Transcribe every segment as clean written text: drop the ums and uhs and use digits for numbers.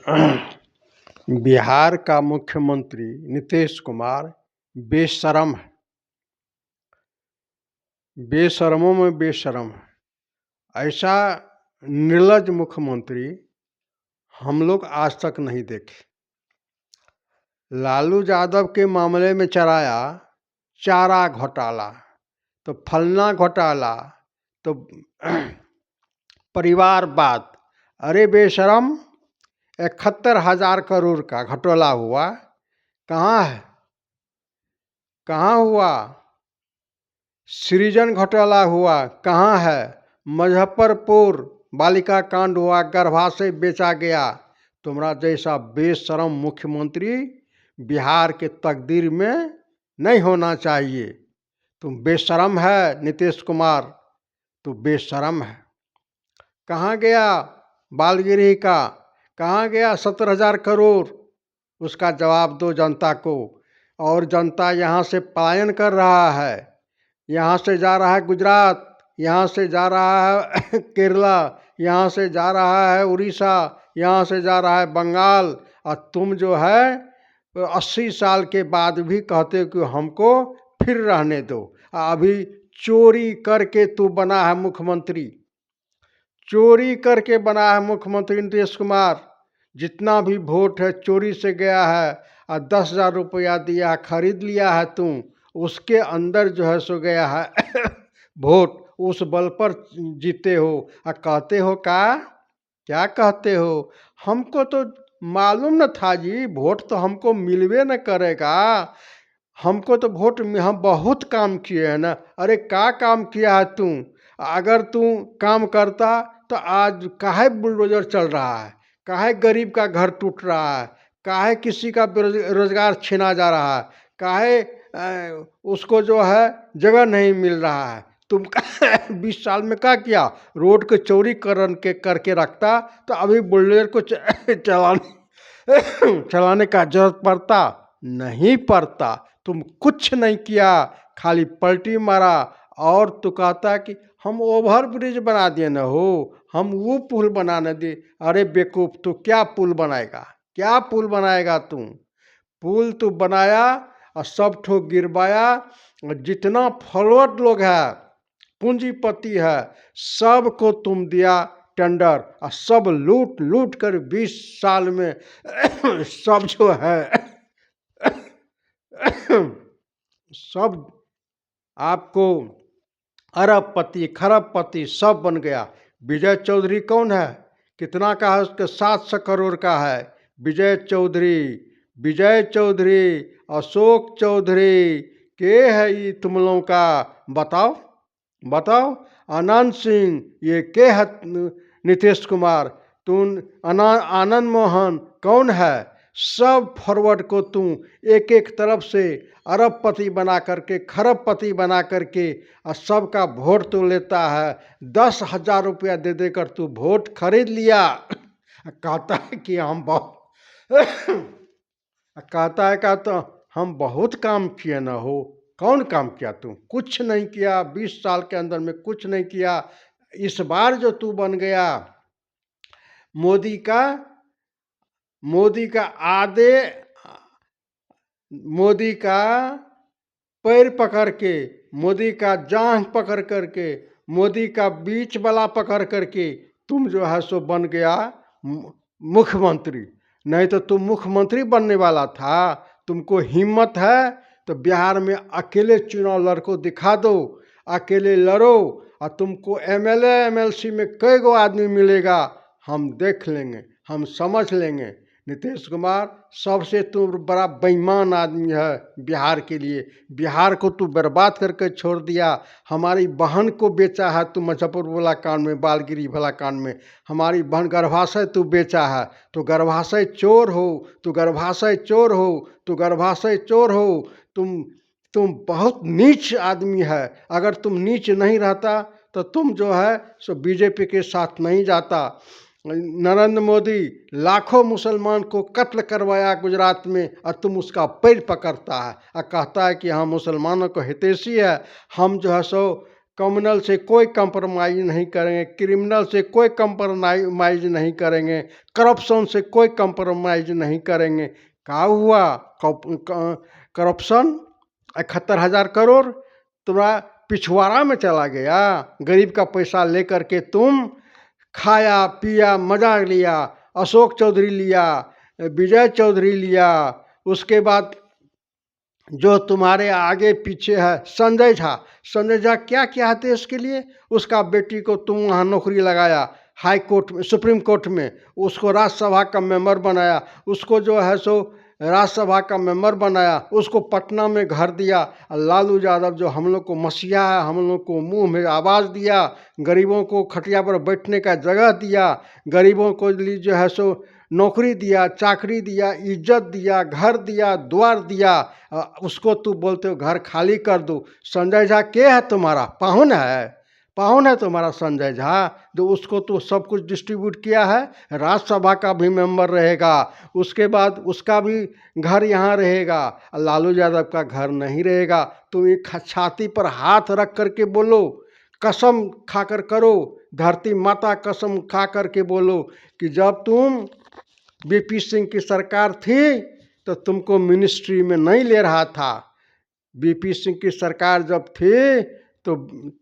बिहार का मुख्यमंत्री नीतीश कुमार बेशर्म है, बेशर्मों में बेशर्म है। ऐसा निर्लज्ज मुख्यमंत्री हम लोग आज तक नहीं देखे। लालू यादव के मामले में चलाया चारा घोटाला, तो फलना घोटाला, तो परिवारवाद। अरे बेशर्म, 71,000 करोड़ का घोटाला हुआ, कहाँ है, कहाँ हुआ? सृजन घोटाला हुआ, कहाँ है? मुजफ्फरपुर बालिका कांड हुआ, गर्भाशय बेचा गया। तुम्हारा जैसा बेशरम मुख्यमंत्री बिहार के तकदीर में नहीं होना चाहिए। तुम बेशरम है नीतीश कुमार, तू बेशरम है। कहाँ गया बालगिरी का, कहाँ गया 70,000 करोड़? उसका जवाब दो जनता को। और जनता यहाँ से पलायन कर रहा है, यहाँ से जा रहा है गुजरात, यहाँ से जा रहा है केरला, यहाँ से जा रहा है उड़ीसा, यहाँ से जा रहा है बंगाल। और तुम जो है 80 साल के बाद भी कहते हो कि हमको फिर रहने दो। अभी चोरी करके तू बना है मुख्यमंत्री, चोरी करके बना है मुख्यमंत्री नीतीश कुमार। जितना भी वोट है चोरी से गया है, और 10,000 रुपया दिया, खरीद लिया है तुम, उसके अंदर जो है सो गया है वोट, उस बल पर जीते हो। और कहते हो क्या कहते हो? हमको तो मालूम न था जी, वोट तो हमको मिलवे न करेगा। हमको तो वोट में हम बहुत काम किए हैं ना। अरे क्या काम किया है तू? अगर तू काम करता तो आज काहे बुलडोजर चल रहा है, काहे गरीब का घर टूट रहा है, काहे किसी का रोजगार छीना जा रहा है, काहे उसको जो है जगह नहीं मिल रहा है। तुम 20 साल में क्या किया? रोड के चोरी करके रखता तो अभी बुलडोजर को चलाने का जरूरत पड़ता? नहीं पड़ता। तुम कुछ नहीं किया, खाली पलटी मारा। और तो कहता है कि हम ओवर ब्रिज बना दिए न हो, हम वो पुल बनाने दे। अरे बेवकूफ, तू क्या पुल बनाएगा, क्या पुल बनाएगा तू? पुल तो बनाया और सब ठो गिरवाया। और जितना फॉरवर्ड लोग है, पूंजीपति है, सबको तुम दिया टेंडर, और सब लूट लूट कर 20 साल में सब जो है सब आपको अरबपति खरबपति सब बन गया। विजय चौधरी कौन है? कितना का है? उसके 700 करोड़ का है। विजय चौधरी, अशोक चौधरी के है ये तुम लोगों का? बताओ। आनंद सिंह ये के है? नीतीश कुमार। तुम आनंद मोहन कौन है? सब फॉरवर्ड को तुम एक एक तरफ से अरबपति बना करके, खरबपति बना करके, और सबका वोट तो लेता है। 10,000 रुपया दे देकर तू वोट खरीद लिया। कहता है कि हम बहुत कहता है तो हम बहुत काम किए न हो। कौन काम किया? तू कुछ नहीं किया। 20 साल के अंदर में कुछ नहीं किया। इस बार जो तू बन गया मोदी का पैर पकड़ के, मोदी का जांघ पकड़ करके, मोदी का बीच वाला पकड़ करके तुम जो है सो बन गया मुख्यमंत्री। नहीं तो तुम मुख्यमंत्री बनने वाला था। तुमको हिम्मत है तो बिहार में अकेले चुनाव लड़को दिखा दो, अकेले लड़ो, और तुमको एमएलए एमएलसी में कई गो आदमी मिलेगा, हम देख लेंगे, हम समझ लेंगे। नीतीश कुमार सबसे तू बड़ा बेईमान आदमी है बिहार के लिए। बिहार को तू बर्बाद करके छोड़ दिया। हमारी बहन को बेचा है तू मुजफ्फरपुर वाला कांड में, बालगिरी वाला कांड में। हमारी बहन गर्भाशय तू बेचा है। तो गर्भाशय चोर हो, तू गर्भाशय चोर हो, तू गर्भाशय चोर हो। तुम बहुत नीच आदमी है। अगर तुम नीच नहीं रहता तो तुम जो है सो बीजेपी के साथ नहीं जाता। नरेंद्र मोदी लाखों मुसलमान को कत्ल करवाया गुजरात में, और तुम उसका पैर पकड़ता है और कहता है कि हम मुसलमानों को हितैषी है, हम जो है सो कम्युनल से कोई कंप्रोमाइज नहीं करेंगे, क्रिमिनल से कोई कंप्रोमाइज नहीं करेंगे, करप्शन से कोई कंप्रोमाइज नहीं करेंगे। क्या हुआ? करप्शन 71,000 करोड़ तुम्हारा पिछवाड़ा में चला गया। गरीब का पैसा लेकर के तुम खाया पिया मजा लिया, अशोक चौधरी लिया, विजय चौधरी लिया, उसके बाद जो तुम्हारे आगे पीछे है संजय झा क्या किया है देश के लिए? उसका बेटी को तुम वहाँ नौकरी लगाया हाई कोर्ट में, सुप्रीम कोर्ट में, उसको राज्यसभा का मेंबर बनाया, उसको जो है सो राज्यसभा का मेंबर बनाया, उसको पटना में घर दिया। लालू यादव जो हम लोग को मसीहा है, हम लोग को मुंह में आवाज़ दिया, गरीबों को खटिया पर बैठने का जगह दिया, गरीबों को लिए जो है सो नौकरी दिया, चाकरी दिया, इज्जत दिया, घर दिया, द्वार दिया, उसको तू बोलते हो घर खाली कर दो। संजय झा के है तुम्हारा? पाहुन है तुम्हारा संजय झा, जो उसको तो सब कुछ डिस्ट्रीब्यूट किया है। राज्यसभा का भी मेंबर रहेगा, उसके बाद उसका भी घर यहाँ रहेगा, लालू यादव का घर नहीं रहेगा। तुम एक छाती पर हाथ रख करके बोलो, कसम खाकर करो, धरती माता कसम खा करके बोलो कि जब तुम बीपी सिंह की सरकार थी तो तुमको मिनिस्ट्री में नहीं ले रहा था। बीपी सिंह की सरकार जब थी तो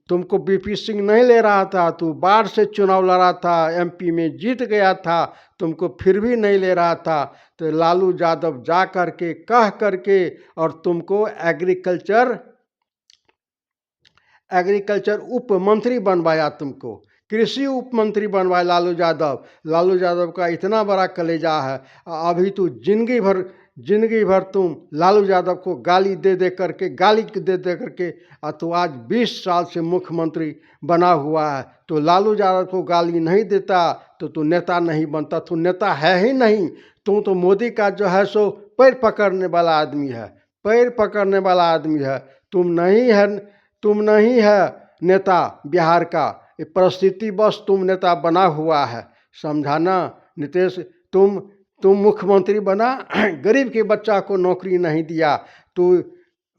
तुमको बीपी सिंह नहीं ले रहा था, तू बाढ़ से चुनाव लड़ा था, एमपी में जीत गया था, तुमको फिर भी नहीं ले रहा था। तो लालू यादव जा करके कह करके और तुमको एग्रीकल्चर उप मंत्री बनवाया, तुमको कृषि उप मंत्री बनवाया लालू यादव का इतना बड़ा कलेजा है। अभी तो जिंदगी भर तुम लालू यादव को गाली दे दे करके तो आज 20 साल से मुख्यमंत्री बना हुआ है। तो लालू यादव को गाली नहीं देता तो तू नेता नहीं बनता, तू नेता है ही नहीं। तू तो मोदी का जो है सो पैर पकड़ने वाला आदमी है, तुम नहीं है नेता बिहार का। ये परिस्थिति बस तुम नेता बना हुआ है, समझाना नीतीश। तुम मुख्यमंत्री बना, गरीब के बच्चा को नौकरी नहीं दिया। तो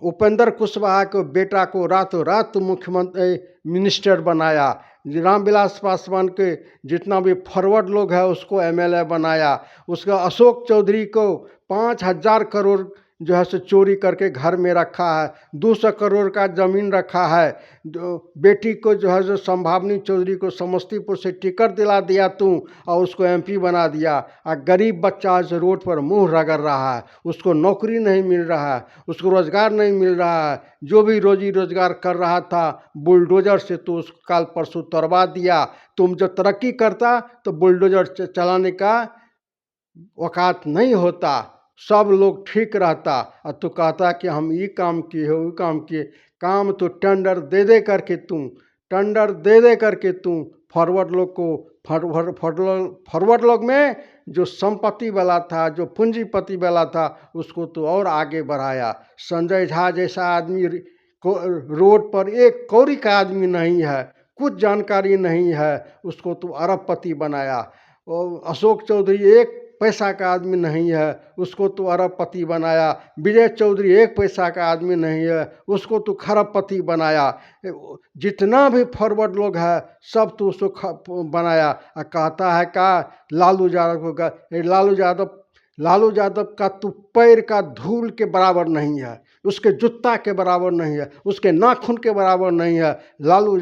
उपेंद्र कुशवाहा को बेटा को रातों रात तुम मुख्यमंत्री मिनिस्टर बनाया। रामविलास पासवान के जितना भी फॉरवर्ड लोग है उसको एमएलए बनाया। उसका अशोक चौधरी को 5,000 करोड़ जो है सो चोरी करके घर में रखा है, 200 करोड़ का ज़मीन रखा है। बेटी को जो है सो संभावनी चौधरी को समस्तीपुर से टिकट दिला दिया तू और उसको एमपी बना दिया। और गरीब बच्चा जो रोड पर मुंह रगड़ रहा है, उसको नौकरी नहीं मिल रहा है, उसको रोजगार नहीं मिल रहा है। जो भी रोजी रोजगार कर रहा था बुलडोजर से तो उसको काल परसों तोड़वा दिया। तुम जो तरक्की करता तो बुलडोजर चलाने का औकात नहीं होता, सब लोग ठीक रहता। और तू कहता कि हम ये काम किए वो काम किए। काम तो टेंडर दे करके तुम फॉरवर्ड लोग में जो संपत्ति वाला था, जो पूंजीपति वाला था, उसको तो और आगे बढ़ाया। संजय झा जैसा आदमी रोड पर एक कौड़ी का आदमी नहीं है, कुछ जानकारी नहीं है, उसको तो अरबपति बनाया। और अशोक चौधरी एक पैसा का आदमी नहीं है, उसको तो अरबपति बनाया। विजय चौधरी एक पैसा का आदमी नहीं है, उसको तो खरबपति बनाया। जितना भी फॉरवर्ड लोग है सब तो उसको बनाया। कहता है का लालू यादव को लालू यादव का तो पैर का धूल के बराबर नहीं है, उसके जूता के बराबर नहीं है, उसके नाखून के बराबर नहीं है। लालू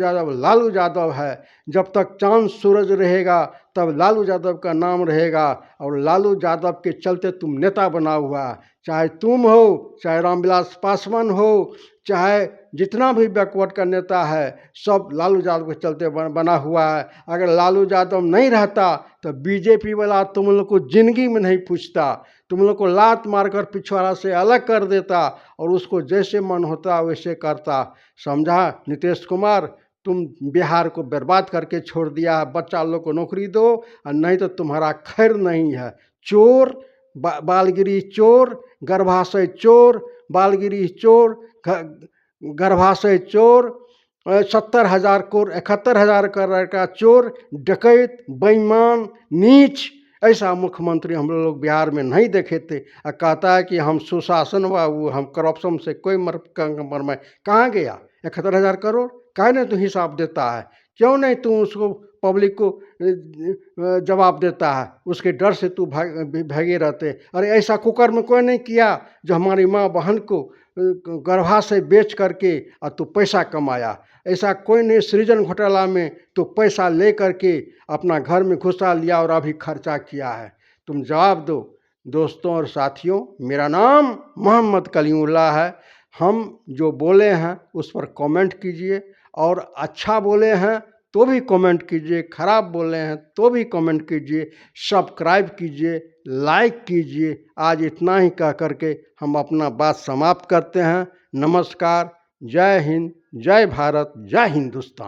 यादव है। जब तक चांद सूरज रहेगा तब लालू यादव का नाम रहेगा। और लालू यादव के चलते तुम नेता बना हुआ, चाहे तुम हो, चाहे रामविलास पासवान हो, चाहे जितना भी बैकवर्ड का नेता है, सब लालू यादव के चलते बना हुआ है। अगर लालू यादव नहीं रहता तो बीजेपी वाला तुम लोग को जिंदगी में नहीं पूछता, तुम लोग को लात मारकर पिछवाड़ा से अलग कर देता और उसको जैसे मन होता वैसे करता। समझा नीतीश कुमार? तुम बिहार को बर्बाद करके छोड़ दिया है। बच्चा लोग को नौकरी दो और नहीं तो तुम्हारा खैर नहीं है। चोर, बालगिरी चोर, गर्भाशय चोर, बालगिरी चोर, गर्भाशय चोर, 70,000 करोड़ 71,000 करोड़ का चोर, डकैत, बेईमान, नीच, ऐसा मुख्यमंत्री हम लोग बिहार में नहीं देखे थे। और कहता है कि हम सुशासन बाबू, हम करप्शन से कोई मर में कहाँ गया? 71,000 करोड़ काहे नहीं तू हिसाब देता है? क्यों नहीं तू उसको पब्लिक को जवाब देता है? उसके डर से तू भागे रहते। अरे ऐसा कुकर्म कोई नहीं किया जो हमारी माँ बहन को गर्भाशय बेच करके और तू पैसा कमाया। ऐसा कोई नहीं सृजन घोटाला में तो पैसा ले करके अपना घर में घुसा लिया और अभी खर्चा किया है। तुम जवाब दो। दोस्तों और साथियों, मेरा नाम मोहम्मद कलीमुल्लाह है। हम जो बोले हैं उस पर कमेंट कीजिए, और अच्छा बोले हैं तो भी कमेंट कीजिए, खराब बोले हैं तो भी कमेंट कीजिए, सब्सक्राइब कीजिए, लाइक कीजिए। आज इतना ही कह करके हम अपना बात समाप्त करते हैं। नमस्कार, जय हिंद, जय भारत, जय हिंदुस्तान।